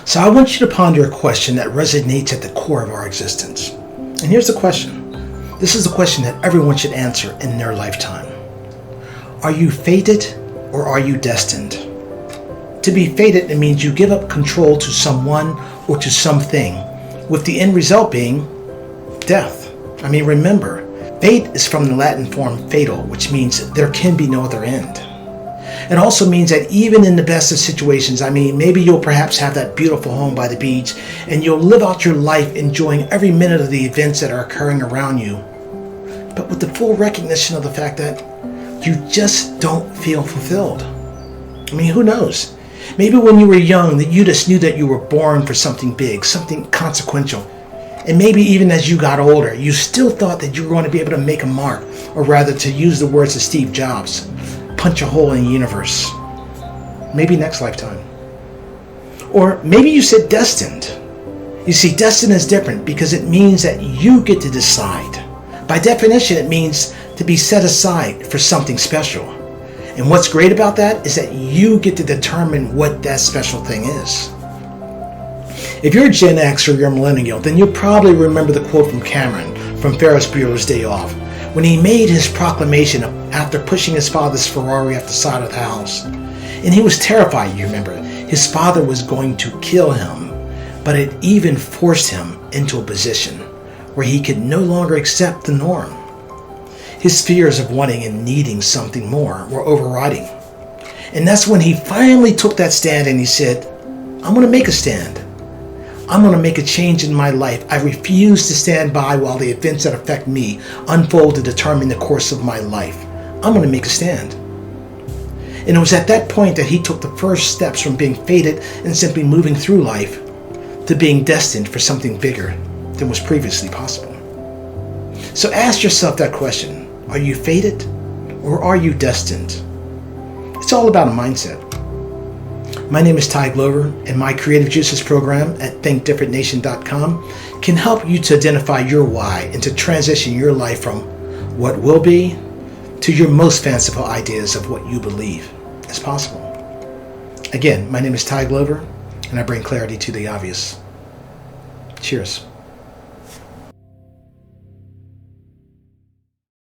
So I want you to ponder a question that resonates at the core of our existence. And here's the question. This is a question that everyone should answer in their lifetime. Are you fated or are you destined? To be fated, it means you give up control to someone or to something, with the end result being death. Remember, fate is from the Latin form fatal, which means there can be no other end. It also means that even in the best of situations, maybe you'll perhaps have that beautiful home by the beach and you'll live out your life enjoying every minute of the events that are occurring around you, but with the full recognition of the fact that you just don't feel fulfilled. Who knows? Maybe when you were young, that you just knew that you were born for something big, something consequential. And maybe even as you got older, you still thought that you were going to be able to make a mark, or rather, to use the words of Steve Jobs, punch a hole in the universe. Maybe next lifetime. Or maybe you said destined. You see, destined is different because it means that you get to decide. By definition, it means to be set aside for something special. And what's great about that is that you get to determine what that special thing is. If you're a Gen X or you're a millennial, then you'll probably remember the quote from Cameron from Ferris Bueller's Day Off, when he made his proclamation after pushing his father's Ferrari off the side of the house. And he was terrified, you remember. His father was going to kill him, but it even forced him into a position where he could no longer accept the norm. His fears of wanting and needing something more were overriding. And that's when he finally took that stand and he said, I'm going to make a stand. I'm going to make a change in my life. I refuse to stand by while the events that affect me unfold to determine the course of my life. I'm going to make a stand. And it was at that point that he took the first steps from being fated and simply moving through life to being destined for something bigger than was previously possible. So ask yourself that question. Are you fated or are you destined? It's all about a mindset. My name is Ty Glover, and my Creative Juices program at thinkdifferentnation.com can help you to identify your why and to transition your life from what will be to your most fanciful ideas of what you believe is possible. Again, my name is Ty Glover, and I bring clarity to the obvious. Cheers.